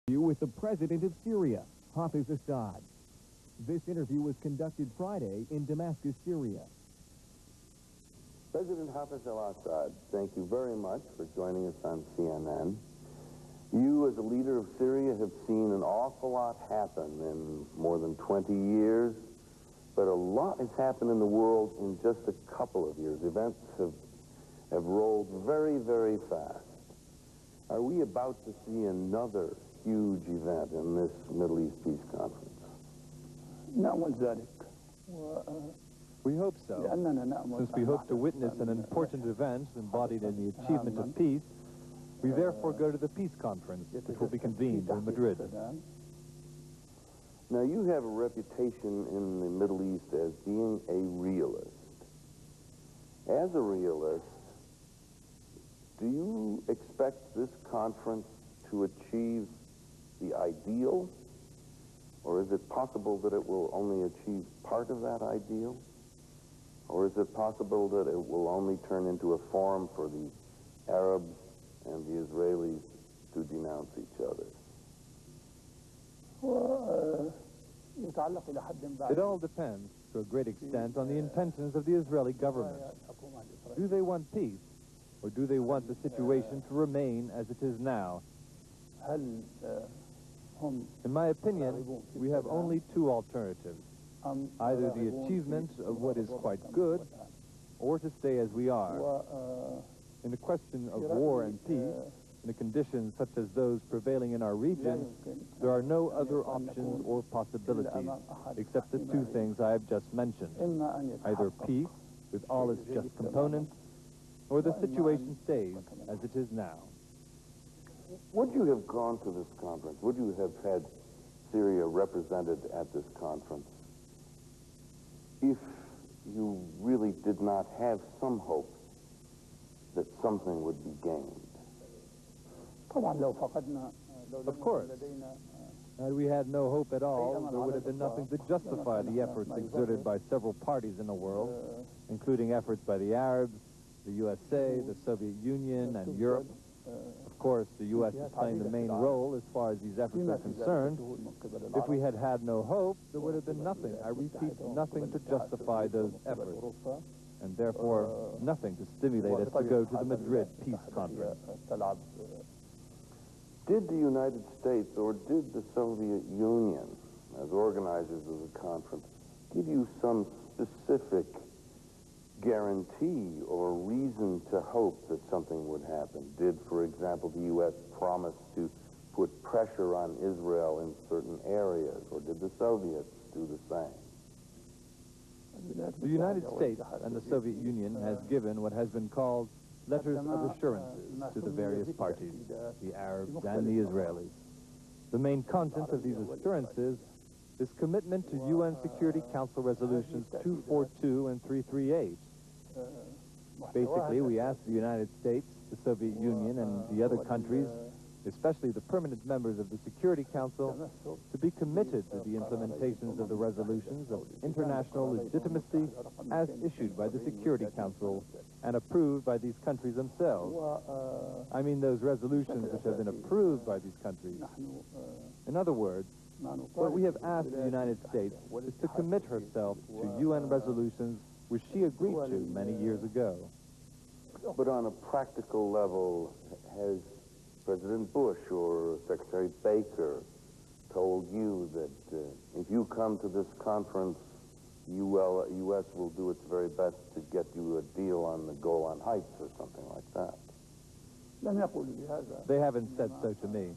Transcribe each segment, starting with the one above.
With the president of Syria, Hafez Assad. This interview was conducted Friday in Damascus, Syria. President Hafez Assad, thank you very much for joining us on CNN. You, as a leader of Syria, have seen an awful lot happen in more than 20 years, but a lot has happened in the world in just a couple of years. Events have rolled very, very fast. Are we about to see another huge event in this Middle East Peace Conference? We hope so, since we hope to witness an important event embodied in the achievement of peace. We therefore go to the peace conference, which will be convened in Madrid. Now, you have a reputation in the Middle East as being a realist. As a realist, do you expect this conference to achieve the ideal? Or is it possible that it will only achieve part of that ideal? Or is it possible that it will only turn into a forum for the Arabs and the Israelis to denounce each other? It all depends, to a great extent, on the intentions of the Israeli government. Do they want peace, or do they want the situation to remain as it is now? In my opinion, we have only two alternatives. Either the achievement of what is quite good, or to stay as we are. In the question of war and peace, in the conditions such as those prevailing in our region, there are no other options or possibilities, except the two things I have just mentioned. Either peace, with all its just components, or the situation stays as it is now. Would you have gone to this conference? Would you have had Syria represented at this conference if you really did not have some hope that something would be gained? Of course. Had we had no hope at all, there would have been nothing to justify the efforts exerted by several parties in the world, including efforts by the Arabs, the USA, the Soviet Union, and Europe. Of course, the U.S. is playing the main role as far as these efforts are concerned. If we had had no hope, there would have been nothing, I repeat, nothing to justify those efforts, and therefore nothing to stimulate us to go to the Madrid Peace Conference. Did the United States or did the Soviet Union, as organizers of the conference, give you some specific guarantee or reason to hope that something would happen? Did, for example, the U.S. promise to put pressure on Israel in certain areas, or did the Soviets do the same? The United States and the Soviet Union has given what has been called letters of assurances to the various parties, the Arabs and the Israelis. The main content of these assurances is commitment to UN Security Council resolutions 242 and 338. Basically, we asked the United States, the Soviet Union, and the other countries, especially the permanent members of the Security Council, to be committed to the implementations of the resolutions of international legitimacy as issued by the Security Council and approved by these countries themselves. I mean those resolutions which have been approved by these countries. In other words, what we have asked the United States is to commit herself to UN resolutions which she agreed to many years ago. But on a practical level, has President Bush or Secretary Baker told you that if you come to this conference, U.S. will do its very best to get you a deal on the Golan Heights or something like that? They haven't said so to me.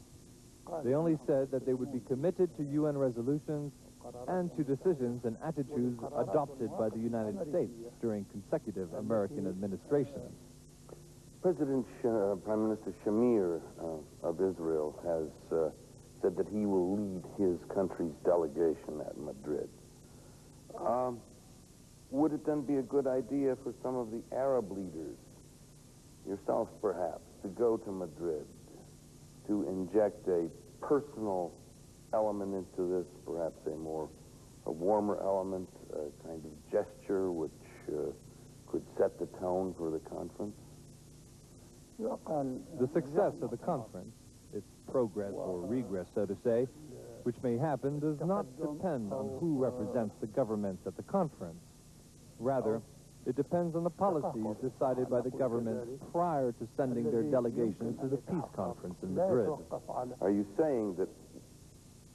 They only said that they would be committed to UN resolutions and to decisions and attitudes adopted by the United States during consecutive American administrations. Prime Minister Shamir of Israel has said that he will lead his country's delegation at Madrid. Would it then be a good idea for some of the Arab leaders, yourself perhaps, to go to Madrid, to inject a personal element into this, perhaps a warmer element, a kind of gesture which could set the tone for the conference? The success of the conference, its progress or regress, so to say, which may happen does not depend on who represents the governments at the conference. Rather, it depends on the policies decided by the governments prior to sending their delegations to the peace conference in Madrid. Are you saying that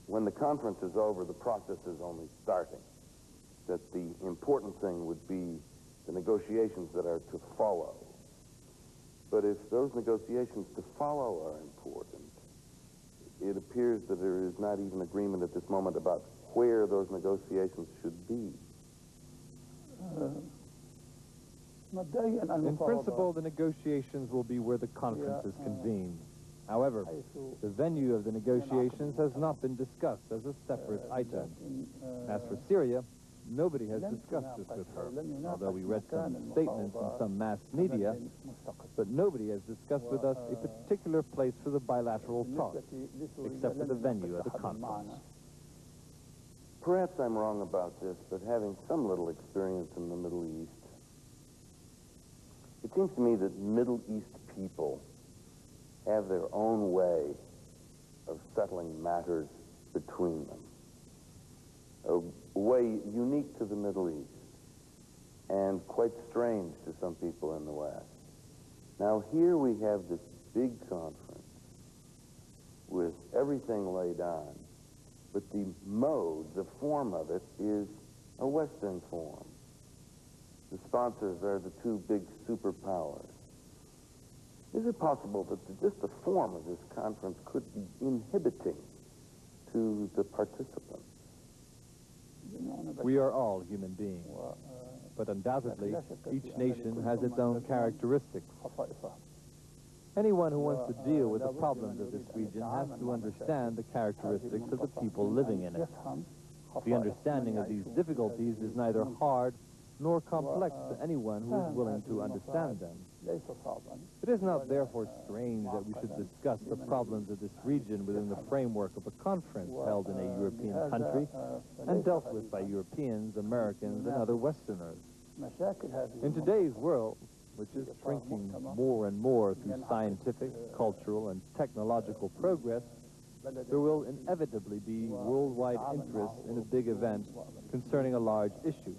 when the conference is over, the process is only starting? That the important thing would be the negotiations that are to follow? But if those negotiations to follow are important, it appears that there is not even agreement at this moment about where those negotiations should be. In principle, the negotiations will be where the conference is convened. However, the venue of the negotiations has not been discussed as a separate item. As for Syria, nobody has discussed this with her, although we read some statements in some mass media, but nobody has discussed with us a particular place for the bilateral talks, except for the venue of the conference. Perhaps I'm wrong about this, but having some little experience in the Middle East, it seems to me that Middle East people have their own way of settling matters between them. A way unique to the Middle East and quite strange to some people in the West. Now here we have this big conference with everything laid on, but the mode, the form of it is a Western form. The sponsors are the two big superpowers. Is it possible that just the form of this conference could be inhibiting to the participants? We are all human beings, but undoubtedly, each nation has its own characteristics. Anyone who wants to deal with the problems of this region has to understand the characteristics of the people living in it. The understanding of these difficulties is neither hard nor complex to anyone who is willing to understand them. It is not therefore strange that we should discuss the problems of this region within the framework of a conference held in a European country and dealt with by Europeans, Americans, and other Westerners. In today's world, which is shrinking more and more through scientific, cultural, and technological progress, there will inevitably be worldwide interest in a big event concerning a large issue,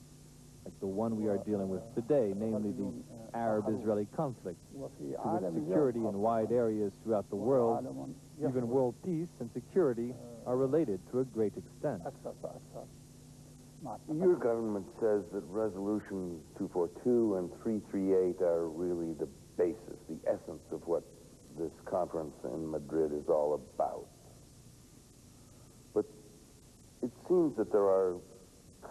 like the one we are dealing with today, namely the Arab-Israeli conflict, to which security in wide areas throughout the world, even world peace and security, are related to a great extent. Your government says that resolutions 242 and 338 are really the basis, the essence of what this conference in Madrid is all about. But it seems that there are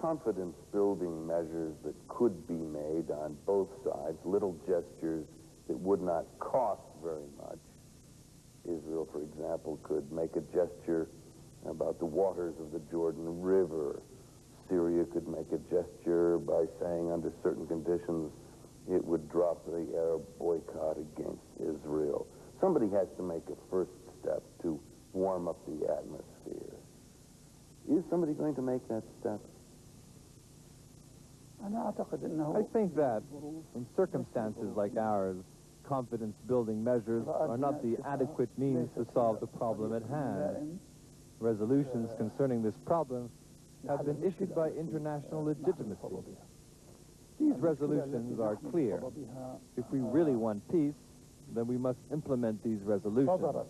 confidence-building measures that could be made on both sides, little gestures that would not cost very much. Israel, for example, could make a gesture about the waters of the Jordan River. Syria could make a gesture by saying under certain conditions it would drop the Arab boycott against Israel. Somebody has to make a first step to warm up the atmosphere. Is somebody going to make that step? I think that, in circumstances like ours, confidence-building measures are not the adequate means to solve the problem at hand. Resolutions concerning this problem have been issued by international legitimacy. These resolutions are clear. If we really want peace, then we must implement these resolutions.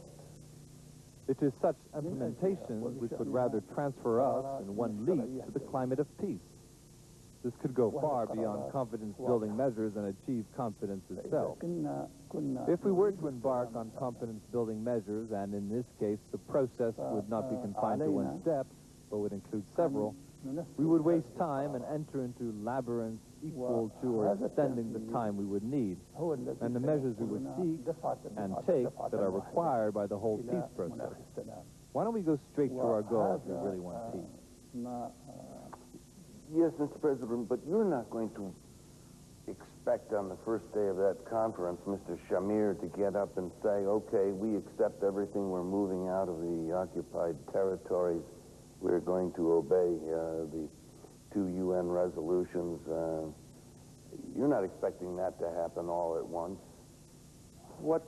It is such implementation which would rather transfer us in one leap to the climate of peace. This could go far beyond confidence-building measures and achieve confidence itself. If we were to embark on confidence-building measures, and in this case the process would not be confined to one step, but would include several, we would waste time and enter into labyrinths equal to or extending the time we would need, and the measures we would seek and take that are required by the whole peace process. Why don't we go straight to our goal if we really want peace? Yes, Mr. President, but you're not going to expect on the first day of that conference Mr. Shamir to get up and say, okay, we accept everything, we're moving out of the occupied territories, we're going to obey the 2 UN resolutions. You're not expecting that to happen all at once. What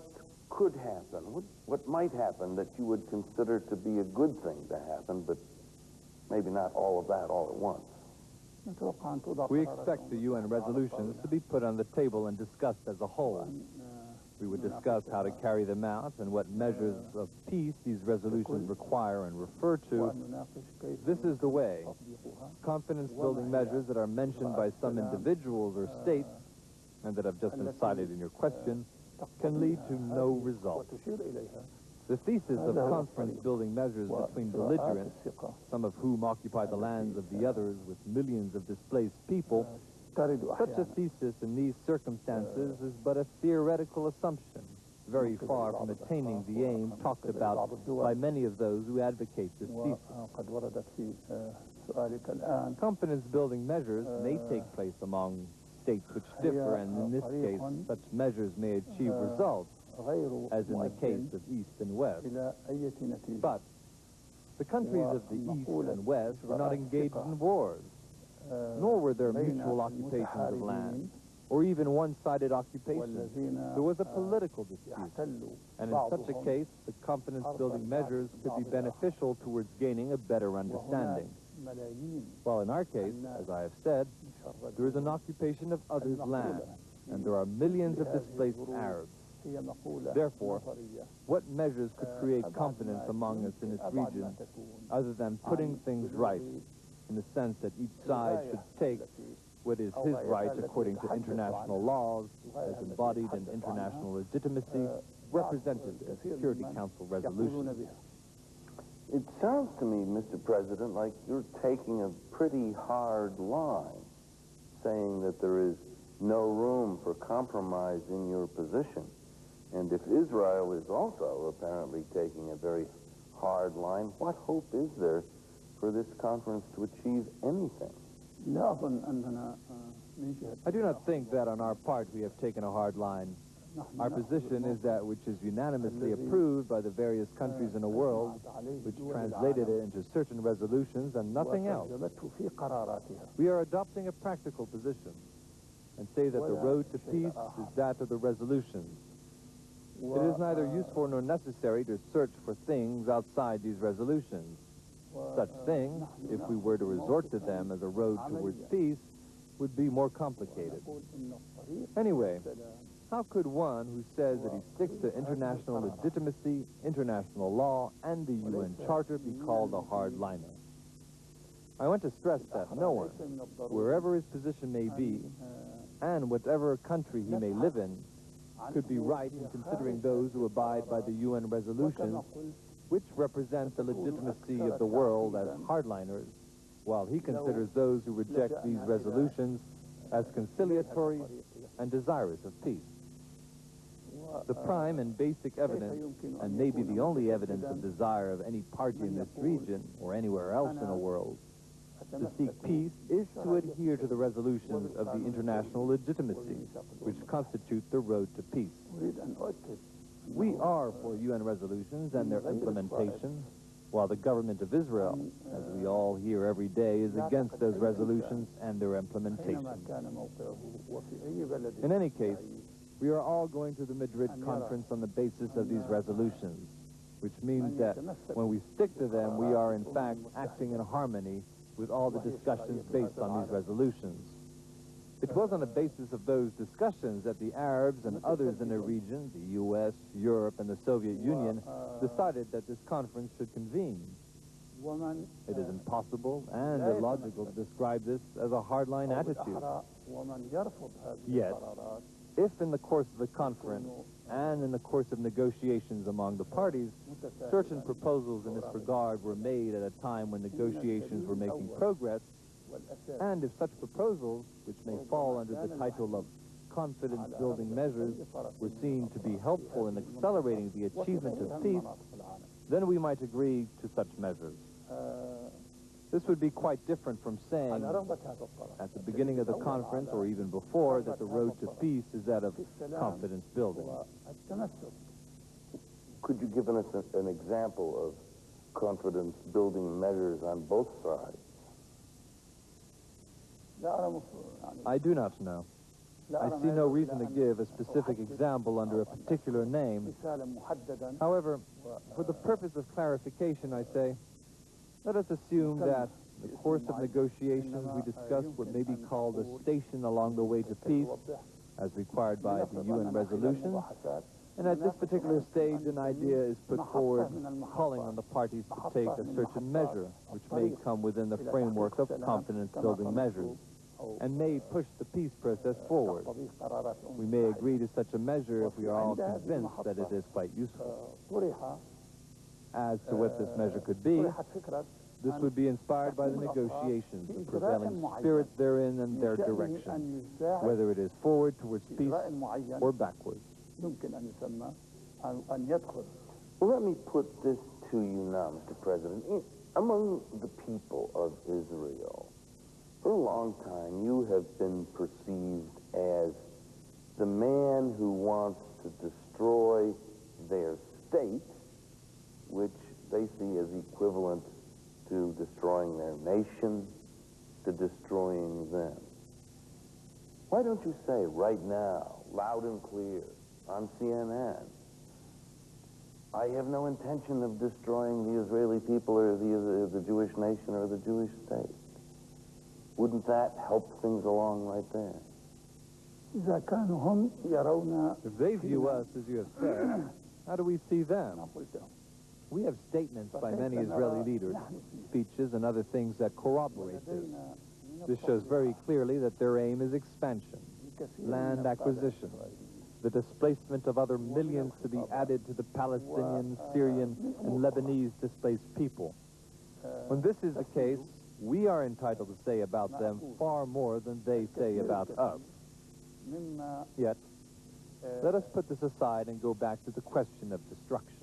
could happen? What might happen that you would consider to be a good thing to happen, but maybe not all of that all at once? We expect the UN resolutions to be put on the table and discussed as a whole. We would discuss how to carry them out and what measures of peace these resolutions require and refer to. This is the way. Confidence-building measures that are mentioned by some individuals or states, and that have just been cited in your question, can lead to no result. The thesis of confidence-building measures between belligerents, some of whom occupy the lands of the others with millions of displaced people, such a thesis in these circumstances is but a theoretical assumption, very far from attaining the aim talked about by many of those who advocate this thesis. Confidence-building measures may take place among states which differ, and in this case, such measures may achieve results, as in the case of East and West. But the countries of the East and West were not engaged in wars, nor were there mutual occupations of land, or even one-sided occupations. There was a political dispute, and in such a case, the confidence-building measures could be beneficial towards gaining a better understanding. While in our case, as I have said, there is an occupation of others' land, and there are millions of displaced Arabs. Therefore, what measures could create confidence among us in this region, other than putting things right, in the sense that each side should take what is his right according to international laws, as embodied in international legitimacy, represented in Security Council resolutions? It sounds to me, Mr. President, like you're taking a pretty hard line, saying that there is no room for compromise in your position. And if Israel is also apparently taking a very hard line, what hope is there for this conference to achieve anything? I do not think that on our part we have taken a hard line. Our position is that which is unanimously approved by the various countries in the world, which translated it into certain resolutions and nothing else. We are adopting a practical position and say that the road to peace is that of the resolutions. It is neither useful nor necessary to search for things outside these resolutions. Such things, if we were to resort to them as a road towards peace, would be more complicated. Anyway, how could one who says that he sticks to international legitimacy, international law, and the UN Charter be called a hardliner? I want to stress that no one, wherever his position may be, and whatever country he may live in, could be right in considering those who abide by the UN resolutions, which represent the legitimacy of the world, as hardliners, while he considers those who reject these resolutions as conciliatory and desirous of peace. The prime and basic evidence, and maybe the only evidence of desire of any party in this region or anywhere else in the world, to seek peace is to adhere to the resolutions of the international legitimacy, which constitute the road to peace. We are for UN resolutions and their implementation, while the government of Israel, as we all hear every day, is against those resolutions and their implementation. In any case, we are all going to the Madrid conference on the basis of these resolutions, which means that when we stick to them, we are in fact acting in harmony with all the discussions based on these resolutions. It was on the basis of those discussions that the Arabs and others in the region, the U.S., Europe, and the Soviet Union, decided that this conference should convene. It is impossible and illogical to describe this as a hardline attitude. Yet, if in the course of the conference and in the course of negotiations among the parties, certain proposals in this regard were made at a time when negotiations were making progress, and if such proposals, which may fall under the title of confidence-building measures, were seen to be helpful in accelerating the achievement of peace, then we might agree to such measures. This would be quite different from saying at the beginning of the conference, or even before, that the road to peace is that of confidence building. Could you give us an example of confidence building measures on both sides? I do not know. I see no reason to give a specific example under a particular name. However, for the purpose of clarification, I say, let us assume that in the course of negotiations we discussed what may be called a station along the way to peace, as required by the UN resolutions, and at this particular stage an idea is put forward calling on the parties to take a certain measure, which may come within the framework of confidence-building measures, and may push the peace process forward. We may agree to such a measure if we are all convinced that it is quite useful. As to what this measure could be, this would be inspired by the negotiations, the prevailing spirit therein and their direction, whether it is forward towards peace or backwards. Well, let me put this to you now, Mr. President. Among the people of Israel, for a long time, you have been perceived as the man who wants to destroy their state, which they see as equivalent to destroying their nation, to destroying them. Why don't you say right now, loud and clear, on CNN, I have no intention of destroying the Israeli people or the Jewish nation or the Jewish state? Wouldn't that help things along right there? If they view us, as you have said, how do we see them? We have statements by many Israeli leaders, speeches and other things that corroborate this. This shows very clearly that their aim is expansion, land acquisition, the displacement of other millions to be added to the Palestinian, Syrian, and Lebanese displaced people. When this is the case, we are entitled to say about them far more than they say about us. Yet, let us put this aside and go back to the question of destruction.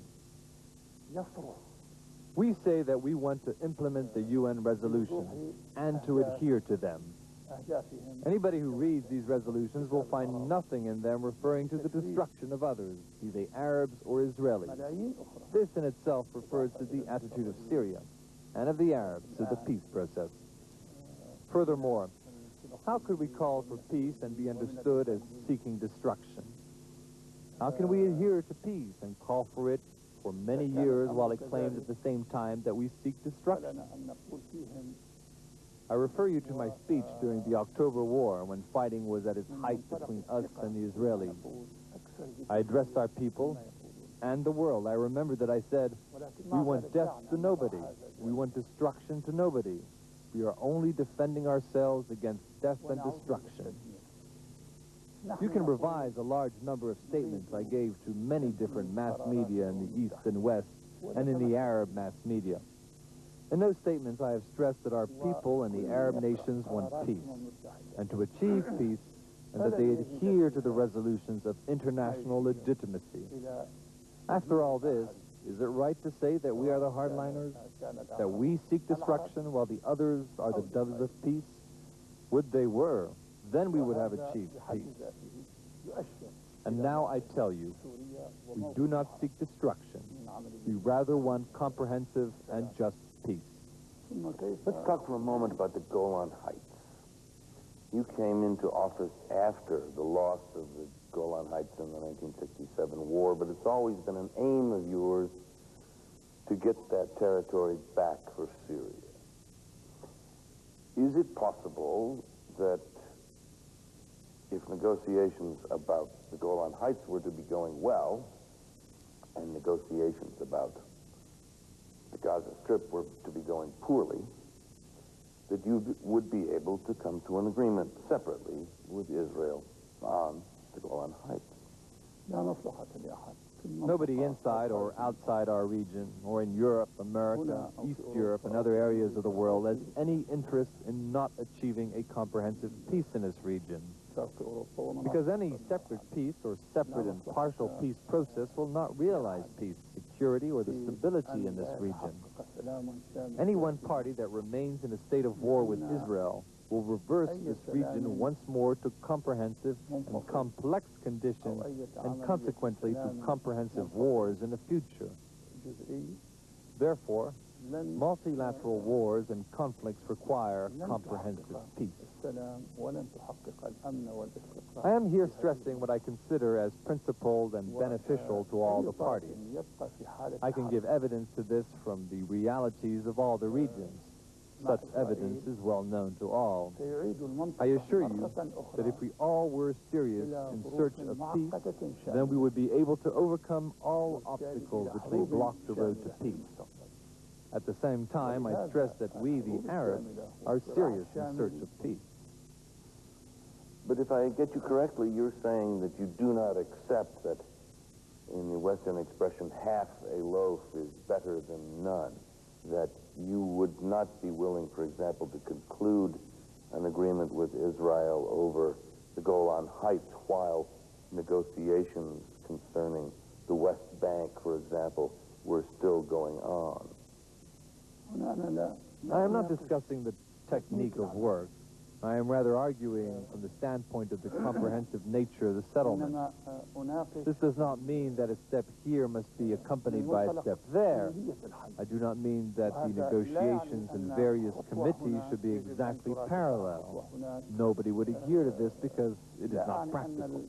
We say that we want to implement the UN resolutions and to adhere to them. Anybody who reads these resolutions will find nothing in them referring to the destruction of others, be they Arabs or Israelis. This in itself refers to the attitude of Syria and of the Arabs to the peace process. Furthermore, how could we call for peace and be understood as seeking destruction? How can we adhere to peace and call for it for many years while it claims at the same time that we seek destruction? I refer you to my speech during the October War when fighting was at its height between us and the Israelis. I addressed our people and the world. I remember that I said, we want death to nobody. We want destruction to nobody. We are only defending ourselves against death and destruction. You can revise a large number of statements I gave to many different mass media in the East and West and in the Arab mass media. In those statements, I have stressed that our people and the Arab nations want peace, and to achieve peace, and that they adhere to the resolutions of international legitimacy. After all this, is it right to say that we are the hardliners, that we seek destruction while the others are the doves of peace? Would they were, then we would have achieved peace. And now I tell you, we do not seek destruction. We rather want comprehensive and just peace. Let's talk for a moment about the Golan Heights. You came into office after the loss of the Golan Heights in the 1967 war, but it's always been an aim of yours to get that territory back for Syria. Is it possible that if negotiations about the Golan Heights were to be going well, and negotiations about the Gaza Strip were to be going poorly, that you would be able to come to an agreement separately with Israel on the Golan Heights? Nobody inside or outside our region, or in Europe, America, East Europe, and other areas of the world has any interest in not achieving a comprehensive peace in this region. Because any separate peace or separate and partial peace process will not realize peace, security, or the stability in this region. Any one party that remains in a state of war with Israel will reverse this region once more to comprehensive and complex conditions and consequently to comprehensive wars in the future. Therefore, Multilateral wars and conflicts require comprehensive peace. I am here stressing what I consider as principled and beneficial to all the parties. I can give evidence to this from the realities of all the regions. Such evidence is well known to all. I assure you that if we all were serious in search of peace, then we would be able to overcome all obstacles which may block the road to peace. At the same time, I stress that we, the Arabs, are serious in search of peace. But if I get you correctly, you're saying that you do not accept that, in the Western expression, half a loaf is better than none, that you would not be willing, for example, to conclude an agreement with Israel over the Golan Heights while negotiations concerning the West Bank, for example, were still going on. I am not discussing the technique of work. I am rather arguing from the standpoint of the comprehensive nature of the settlement. This does not mean that a step here must be accompanied by a step there. I do not mean that the negotiations in various committees should be exactly parallel. Nobody would adhere to this because it is not practical.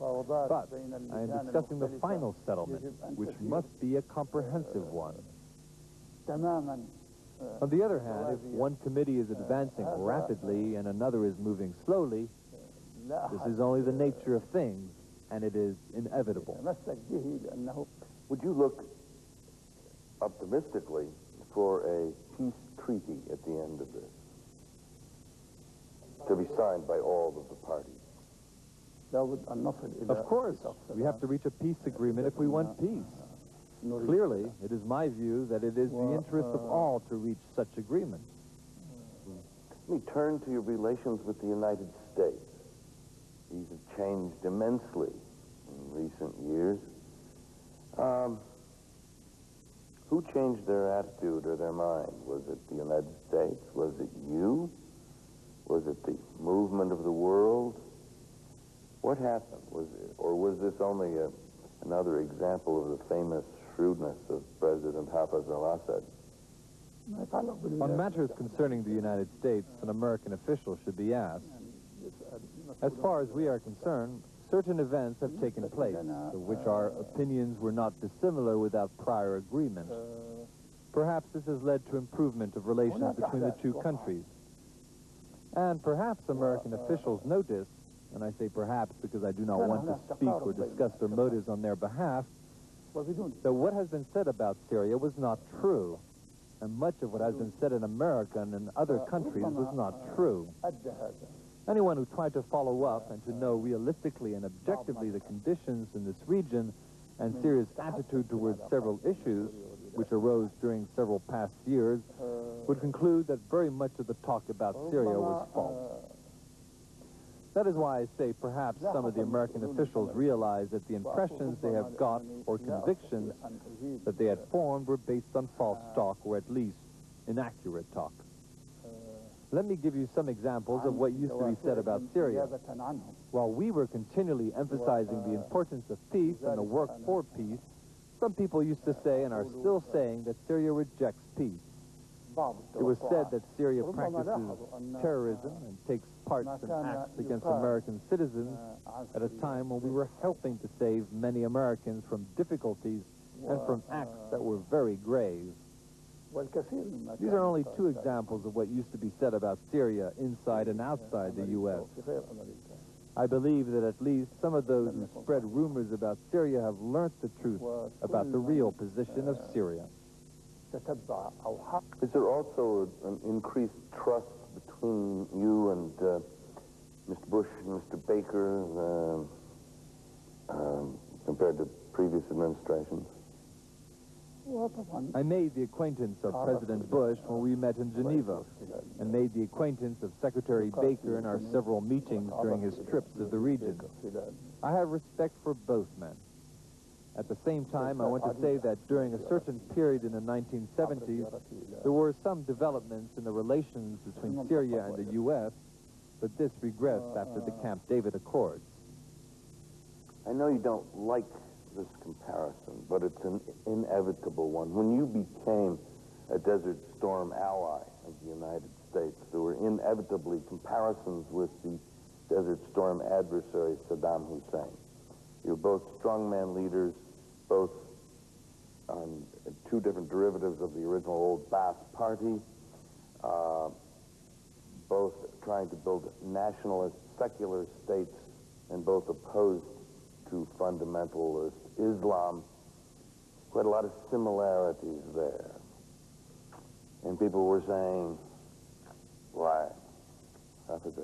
But I am discussing the final settlement, which must be a comprehensive one. On the other hand, if one committee is advancing rapidly and another is moving slowly, this is only the nature of things, and it is inevitable. Would you look optimistically for a peace treaty at the end of this, to be signed by all of the parties? Of course, we have to reach a peace agreement if we want peace. Clearly, it is my view that it is the interest of all to reach such agreement. Let me turn to your relations with the United States. These have changed immensely in recent years. Who changed their attitude or their mind? Was it the United States? Was it you? Was it the movement of the world? What happened? Was this only another example of the famous shrewdness of President Hafez Assad? On matters concerning the United States, an American official should be asked. As far as we are concerned, certain events have taken place, of which our opinions were not dissimilar without prior agreement. Perhaps this has led to improvement of relations between the two countries. And perhaps American officials noticed, and I say perhaps because I do not want to speak or discuss their motives on their behalf, that what has been said about Syria was not true, and much of what has been said in America and in other countries was not true. Anyone who tried to follow up and to know realistically and objectively the conditions in this region and Syria's attitude towards several issues, which arose during several past years, would conclude that very much of the talk about Syria was false. That is why I say perhaps some of the American officials realize that the impressions they have got or convictions that they had formed were based on false talk or at least inaccurate talk. Let me give you some examples of what used to be said about Syria. While we were continually emphasizing the importance of peace and the work for peace, some people used to say and are still saying that Syria rejects peace. It was said that Syria practices terrorism and takes part in acts against American citizens at a time when we were helping to save many Americans from difficulties and from acts that were very grave. These are only two examples of what used to be said about Syria inside and outside the U.S. I believe that at least some of those who spread rumors about Syria have learnt the truth about the real position of Syria. Is there also an increased trust between you and Mr. Bush and Mr. Baker compared to previous administrations? I made the acquaintance of President Bush when we met in Geneva, and made the acquaintance of Secretary Baker in our several meetings during his trips to the region. I have respect for both men. At the same time, I want to say that during a certain period in the 1970s, there were some developments in the relations between Syria and the U.S., but this regressed after the Camp David Accords. I know you don't like this comparison, but it's an inevitable one. When you became a Desert Storm ally of the United States. There were inevitably comparisons with the Desert Storm adversary, Saddam Hussein. You were both strongman leaders, both on two different derivatives of the original old Ba'ath Party, both trying to build nationalist, secular states, and both opposed to fundamentalist Islam. Quite a lot of similarities there. And people were saying, why, Hafez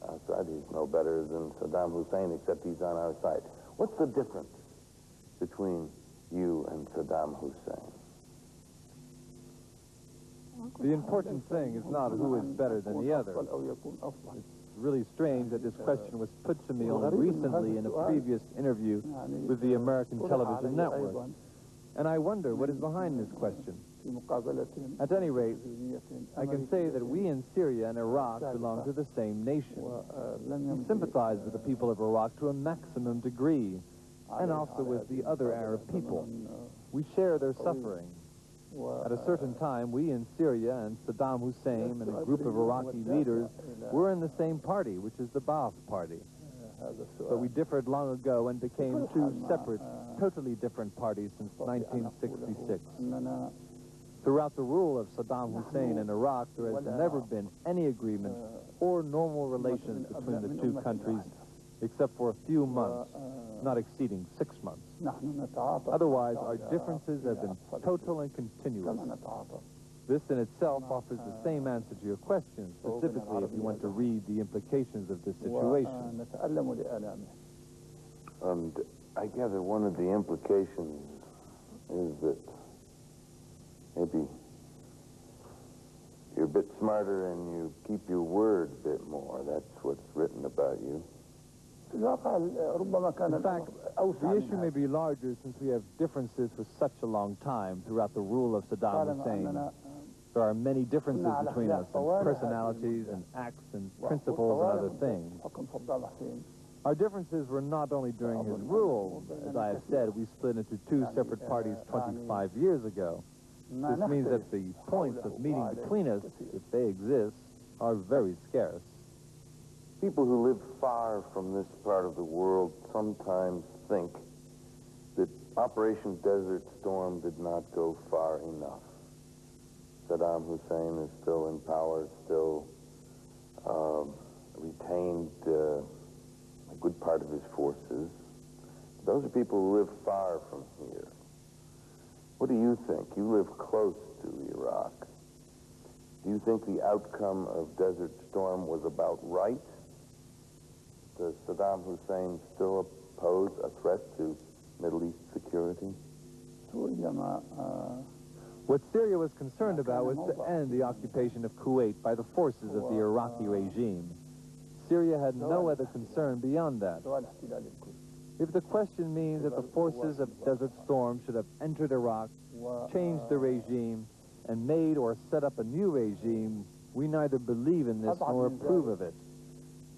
Assad, he's no better than Saddam Hussein, except he's on our side. What's the difference between you and Saddam Hussein? The important thing is not who is better than the other. It's really strange that this question was put to me only recently in a previous interview with the American television network. And I wonder what is behind this question. At any rate, I can say that we in Syria and Iraq belong to the same nation. We sympathize with the people of Iraq to a maximum degree, and also with the other Arab people. We share their suffering. At a certain time, we in Syria and Saddam Hussein and a group of Iraqi leaders were in the same party, which is the Ba'ath Party. But we differed long ago and became two separate, totally different parties since 1966. Throughout the rule of Saddam Hussein in Iraq, there has never been any agreement or normal relations between the two countries, except for a few months, not exceeding 6 months. Otherwise, our differences have been total and continuous. This in itself offers the same answer to your question, specifically if you want to read the implications of this situation. And I gather one of the implications is that maybe you're a bit smarter and you keep your word a bit more. That's what's written about you. In fact, the issue may be larger since we have differences for such a long time throughout the rule of Saddam Hussein. There are many differences between us in personalities and acts and principles and other things. Our differences were not only during his rule. As I have said, we split into two separate parties 25 years ago. This means that the points of meeting between us, if they exist, are very scarce. People who live far from this part of the world sometimes think that Operation Desert Storm did not go far enough. Saddam Hussein is still in power, still retained a good part of his forces. Those are people who live far from here. What do you think? You live close to Iraq. Do you think the outcome of Desert Storm was about right? Does Saddam Hussein still pose a threat to Middle East security? What Syria was concerned about was to end the occupation of Kuwait by the forces of the Iraqi regime. Syria had no other concern beyond that. If the question means that the forces of Desert Storm should have entered Iraq, changed the regime, and made or set up a new regime, we neither believe in this nor approve of it.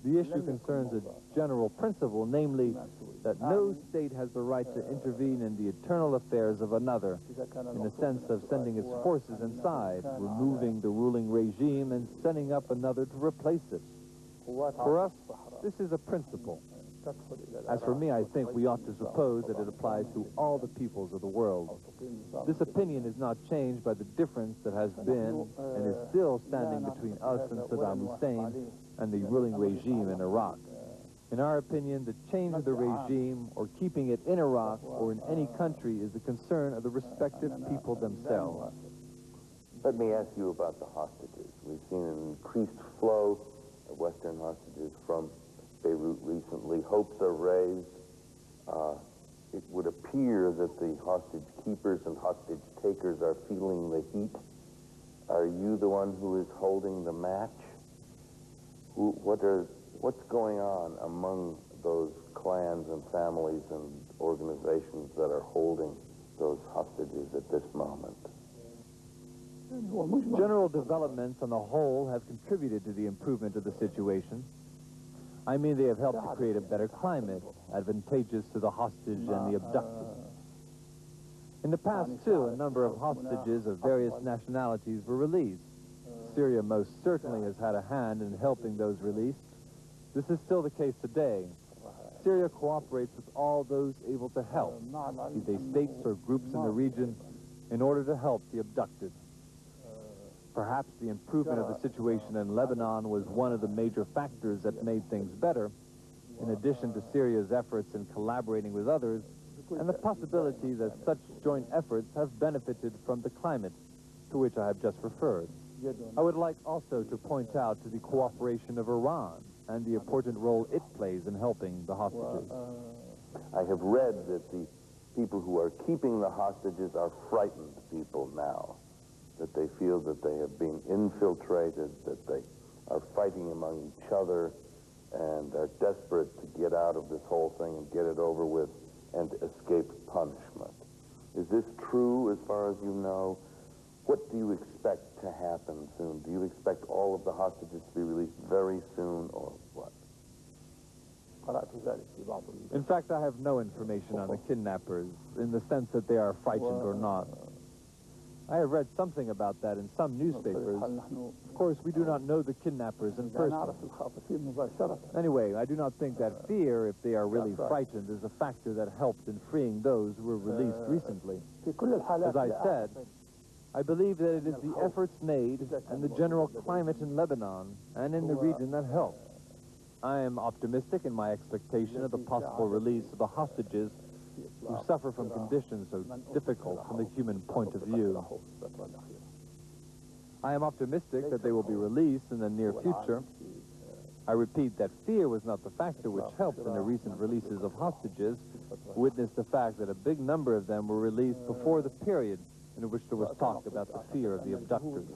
The issue concerns a general principle, namely that no state has the right to intervene in the internal affairs of another, in the sense of sending its forces inside, removing the ruling regime, and setting up another to replace it. For us, this is a principle. As for me, I think we ought to suppose that it applies to all the peoples of the world. This opinion is not changed by the difference that has been and is still standing between us and Saddam Hussein and the ruling regime in Iraq. In our opinion, the change of the regime or keeping it in Iraq or in any country is the concern of the respective people themselves. Let me ask you about the hostages. We've seen an increased flow of Western hostages from Beirut recently. Hopes are raised. It would appear that the hostage keepers and hostage takers are feeling the heat. Are you the one who is holding the match? What's going on among those clans and families and organizations that are holding those hostages at this moment? General developments on the whole have contributed to the improvement of the situation. I mean, they have helped to create a better climate, advantageous to the hostage and the abducted. In the past, too, a number of hostages of various nationalities were released. Syria most certainly has had a hand in helping those released. This is still the case today. Syria cooperates with all those able to help, be they states or groups in the region, in order to help the abducted. Perhaps the improvement of the situation in Lebanon was one of the major factors that made things better, in addition to Syria's efforts in collaborating with others, and the possibility that such joint efforts have benefited from the climate to which I have just referred. I would like also to point out to the cooperation of Iran and the important role it plays in helping the hostages. I have read that the people who are keeping the hostages are frightened people now, that they feel that they have been infiltrated, that they are fighting among each other and are desperate to get out of this whole thing and get it over with and escape punishment. Is this true as far as you know? What do you expect to happen soon? Do you expect all of the hostages to be released very soon, or what? In fact, I have no information on the kidnappers, in the sense that they are frightened or not. I have read something about that in some newspapers. Of course, we do not know the kidnappers in person. Anyway, I do not think that fear, if they are really frightened, is a factor that helped in freeing those who were released recently. As I said, I believe that it is the efforts made and the general climate in Lebanon and in the region that help. I am optimistic in my expectation of the possible release of the hostages who suffer from conditions so difficult from the human point of view. I am optimistic that they will be released in the near future. I repeat that fear was not the factor which helped in the recent releases of hostages. Witness the fact that a big number of them were released before the period in which there was talk about the fear of the abductors.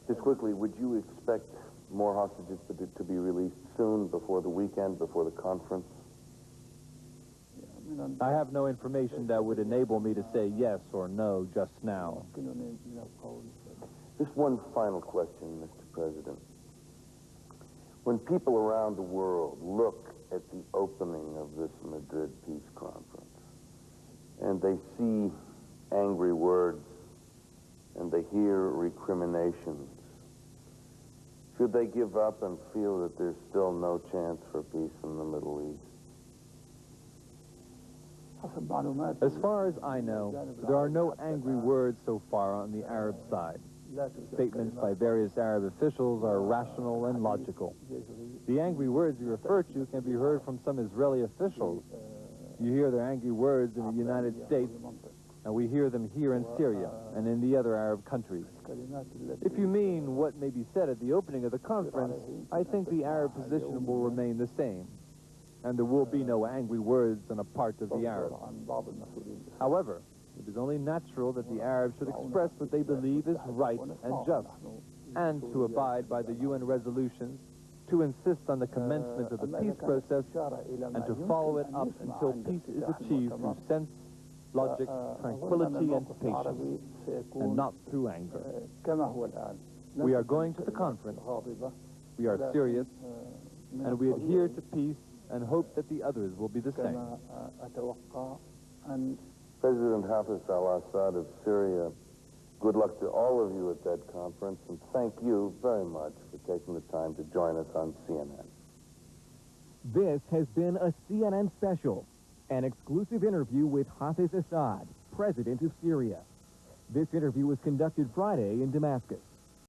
Just quickly, would you expect more hostages to be released soon, before the weekend, before the conference? I have no information that would enable me to say yes or no just now. Just one final question, Mr. President. When people around the world look at the opening of this Madrid peace conference, and they see angry words, and they hear recriminations, should they give up and feel that there's still no chance for peace in the Middle East? As far as I know, there are no angry words so far on the Arab side. Statements by various Arab officials are rational and logical. The angry words you refer to can be heard from some Israeli officials. You hear their angry words in the United States, and we hear them here in Syria and in the other Arab countries. If you mean what may be said at the opening of the conference, I think the Arab position will remain the same, and there will be no angry words on the part of the Arabs. However, it is only natural that the Arabs should express what they believe is right and just, and to abide by the UN resolutions, to insist on the commencement of the peace process, and to follow it up until peace is achieved through sense, logic, tranquility, and patience, and not through anger. We are going to the conference. We are serious, and we adhere to peace and hope that the others will be the same. President Hafez Assad of Syria, good luck to all of you at that conference, and thank you very much for taking the time to join us on CNN. This has been a CNN special, an exclusive interview with Hafez Assad, president of Syria. This interview was conducted Friday in Damascus.